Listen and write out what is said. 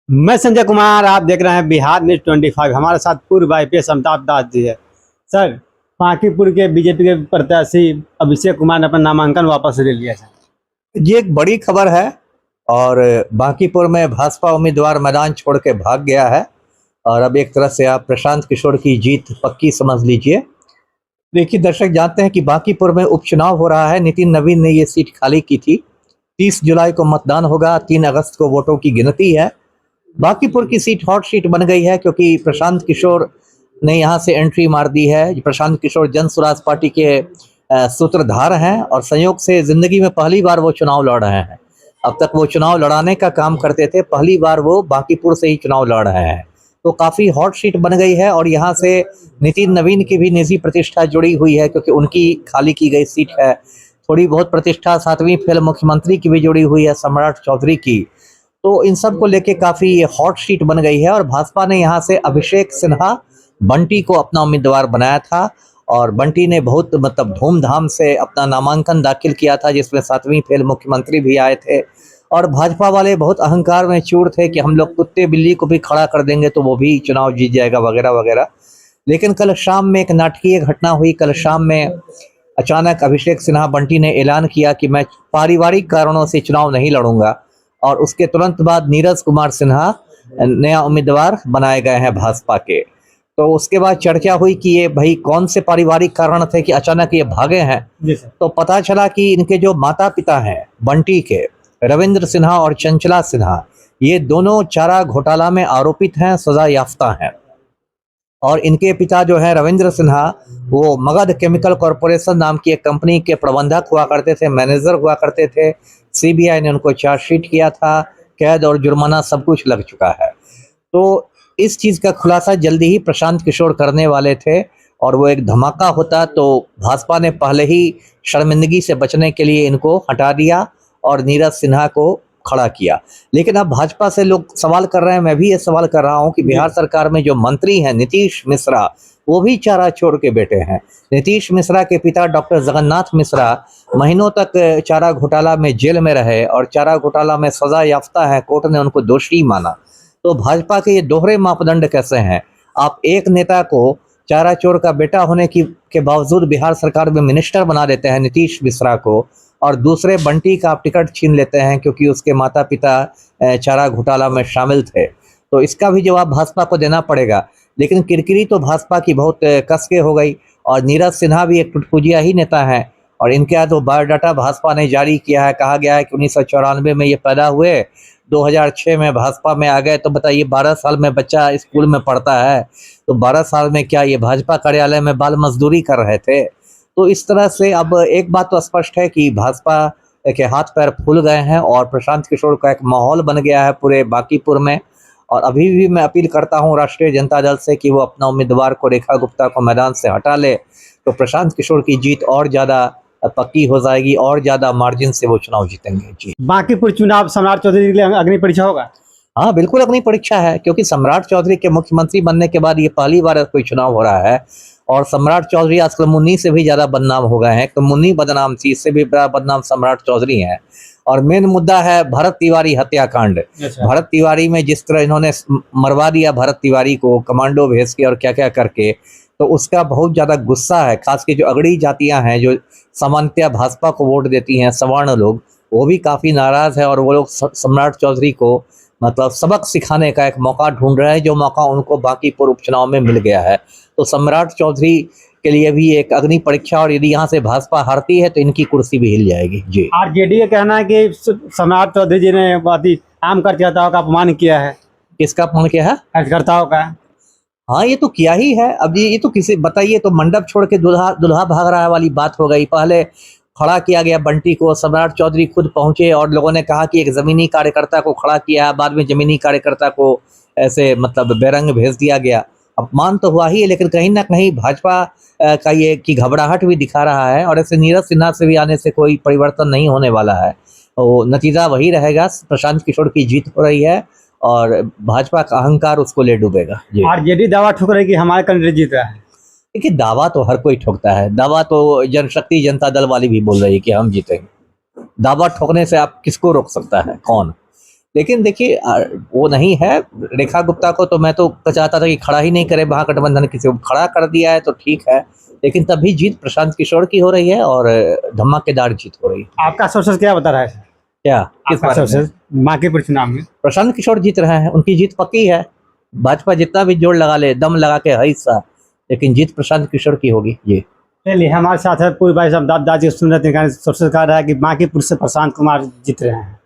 मैं संजय कुमार, आप देख रहे हैं बिहार न्यूज 25। हमारे साथ पूर्व आईपीएस अमिताभ दास जी है। सर, बांकीपुर के बीजेपी के प्रत्याशी अभिषेक कुमार ने अपना नामांकन वापस ले लिया है। ये एक बड़ी खबर है और बांकीपुर में भाजपा उम्मीदवार मैदान छोड़ के भाग गया है और अब एक तरह से आप प्रशांत किशोर की जीत पक्की समझ लीजिए। देखिए, दर्शक जानते हैं कि बांकीपुर में उपचुनाव हो रहा है। नितिन नवीन ने ये सीट खाली की थी। 30 जुलाई को मतदान होगा, 3 अगस्त को वोटों की गिनती है। बांकीपुर की सीट हॉट सीट बन गई है क्योंकि प्रशांत किशोर ने यहाँ से एंट्री मार दी है। प्रशांत किशोर जन स्वराज पार्टी के सूत्रधार हैं और संयोग से जिंदगी में पहली बार वो चुनाव लड़ रहे हैं। अब तक वो चुनाव लड़ाने का काम करते थे, पहली बार वो बांकीपुर से ही चुनाव लड़ रहे हैं, तो काफ़ी हॉट सीट बन गई है। और यहाँ से नितिन नवीन की भी निजी प्रतिष्ठा जुड़ी हुई है क्योंकि उनकी खाली की गई सीट है। थोड़ी बहुत प्रतिष्ठा 7वीं फेल मुख्यमंत्री की भी जुड़ी हुई है, सम्राट चौधरी की। तो इन सब को लेके काफ़ी हॉट सीट बन गई है और भाजपा ने यहाँ से अभिषेक सिन्हा बंटी को अपना उम्मीदवार बनाया था और बंटी ने बहुत धूमधाम से अपना नामांकन दाखिल किया था, जिसमें 7वीं फेल मुख्यमंत्री भी आए थे। और भाजपा वाले बहुत अहंकार में चूर थे कि हम लोग कुत्ते बिल्ली को भी खड़ा कर देंगे तो वो भी चुनाव जीत जाएगा वगैरह वगैरह। लेकिन कल शाम में एक नाटकीय घटना हुई। कल शाम में अचानक अभिषेक सिन्हा बंटी ने ऐलान किया कि मैं पारिवारिक कारणों से चुनाव नहीं लड़ूंगा और उसके तुरंत बाद नीरज कुमार सिन्हा नया उम्मीदवार बनाए गए हैं भाजपा के। तो उसके बाद चर्चा हुई कि ये भाई कौन से पारिवारिक कारण थे कि अचानक ये भागे हैं। तो पता चला कि इनके जो माता पिता हैं बंटी के, रविंद्र सिन्हा और चंचला सिन्हा, ये दोनों चारा घोटाला में आरोपित हैं, सजा याफ्ता हैं। और इनके पिता जो है रविंद्र सिन्हा, वो मगध केमिकल कॉरपोरेशन नाम की एक कंपनी के प्रबंधक हुआ करते थे, मैनेजर हुआ करते थे। सीबीआई ने उनको चार्जशीट किया था, कैद और जुर्माना सब कुछ लग चुका है। तो इस चीज़ का खुलासा जल्दी ही प्रशांत किशोर करने वाले थे और वो एक धमाका होता, तो भाजपा ने पहले ही शर्मिंदगी से बचने के लिए इनको हटा दिया और नीरज सिन्हा को खड़ा किया। लेकिन अब भाजपा से लोग सवाल कर रहे हैं, मैं भी ये सवाल कर रहा हूं कि बिहार सरकार में जो मंत्री हैं नीतीश मिश्रा, वो भी चारा चोर के बेटे हैं। नीतीश मिश्रा के पिता डॉक्टर जगन्नाथ मिश्रा महीनों तक चारा घोटाला में जेल में रहे और चारा घोटाला में सजा याफ्ता है, कोर्ट ने उनको दोषी माना। तो भाजपा के ये दोहरे मापदंड कैसे हैं? आप एक नेता को चारा चोर का बेटा होने के बावजूद बिहार सरकार में मिनिस्टर बना देते हैं नीतीश मिश्रा को, और दूसरे बंटी का आप टिकट छीन लेते हैं क्योंकि उसके माता पिता चारा घोटाला में शामिल थे। तो इसका भी जवाब भाजपा को देना पड़ेगा। लेकिन किरकिरी तो भाजपा की बहुत कस के हो गई और नीरज सिन्हा भी एक टुटपुजिया ही नेता है और इनके यहाँ तो बायोडाटा भाजपा ने जारी किया है। कहा गया है कि 1994 में ये पैदा हुए, 2006 में भाजपा में आ गए। तो बताइए, 12 साल में बच्चा स्कूल में पढ़ता है, तो 12 साल में क्या ये भाजपा कार्यालय में बाल मजदूरी कर रहे थे? तो इस तरह से अब एक बात तो स्पष्ट है कि भाजपा के हाथ पैर फूल गए हैं और प्रशांत किशोर का एक माहौल बन गया है पूरे बांकीपुर में। और अभी भी मैं अपील करता हूं राष्ट्रीय जनता दल से कि वो अपना उम्मीदवार को, रेखा गुप्ता को, मैदान से हटा ले, तो प्रशांत किशोर की जीत और ज़्यादा पक्की हो जाएगी और ज़्यादा मार्जिन से वो चुनाव जीतेंगे। जी, बांकीपुर चुनाव सम्राट चौधरी के लिए अग्नि परीक्षा होगा। हाँ बिल्कुल अग्नि परीक्षा है क्योंकि सम्राट चौधरी के मुख्यमंत्री बनने के बाद ये पहली बार कोई चुनाव हो रहा है। और सम्राट चौधरी आजकल मुन्नी से भी ज़्यादा बदनाम हो गए हैं। तो मुन्नी बदनाम थी, इससे भी बड़ा बदनाम सम्राट चौधरी हैं। और मेन मुद्दा है भरत तिवारी हत्याकांड। भरत तिवारी में जिस तरह इन्होंने मरवा दिया भरत तिवारी को कमांडो भेज के और क्या क्या करके, तो उसका बहुत ज़्यादा गुस्सा है। खास के जो अगड़ी जातियां हैं, जो सामान्यतः भाजपा को वोट देती हैं, सवर्ण लोग, वो भी काफ़ी नाराज़ है और वो लोग सम्राट चौधरी को सबक सिखाने का एक मौका ढूंढ रहे हैं, जो मौका उनको बांकीपुर उपचुनाव में मिल गया है। तो सम्राट चौधरी के लिए भी एक अग्नि परीक्षा, और यदि यहाँ से भाजपा हारती है तो इनकी कुर्सी भी हिल जाएगी। जी, आरजेडी का कहना है कि सम्राट चौधरी जी ने आम कार्यकर्ताओं का अपमान किया है। किसका अपमान किया है? कार्यकर्ताओं का। हाँ, ये तो किया ही है। अब ये तो किसी बताइए, तो मंडप छोड़ के दुल्हा भाग रहा है वाली बात हो गई। पहले खड़ा किया गया बंटी को, सम्राट चौधरी खुद पहुंचे और लोगों ने कहा कि एक ज़मीनी कार्यकर्ता को खड़ा किया है, बाद में ज़मीनी कार्यकर्ता को ऐसे बेरंग भेज दिया गया। अपमान तो हुआ ही है, लेकिन कहीं ना कहीं भाजपा का ये की घबराहट भी दिखा रहा है और ऐसे नीरज सिन्हा से भी आने से कोई परिवर्तन नहीं होने वाला है। तो नतीजा वही रहेगा, प्रशांत किशोर की जीत हो रही है और भाजपा का अहंकार उसको ले डूबेगा। आरजेडी दावा ठोक रही कि हमारा कैंडिडेट जीत रहा है। देखिए, दावा तो हर कोई ठोकता है। दावा तो जनशक्ति जनता दल वाली भी बोल रही है कि हम जीतेंगे। दावा ठोकने से आप किसको रोक सकता है? कौन? लेकिन देखिए वो नहीं है। रेखा गुप्ता को तो मैं तो चाहता था कि खड़ा ही नहीं करे महागठबंधन, किसी को खड़ा कर दिया है तो ठीक है, लेकिन तभी जीत प्रशांत किशोर की हो रही है और धमाकेदार जीत हो रही है। आपका सोर्सेस क्या बता रहा है? क्या किस आपका बारे में? सोर्सेस बांकीपुर चुनाव में? प्रशांत किशोर जीत रहे हैं, उनकी जीत पक्की है। भाजपा जितना भी जोर लगा ले, दम लगा के है सा, लेकिन जीत प्रशांत किशोर की होगी। ये चलिए, हमारे साथ है पूर्व भाई साहब दादा जी सुन रहे थे, सोर्सेस कह रहा है कि बांकीपुर से प्रशांत कुमार जीत रहे हैं।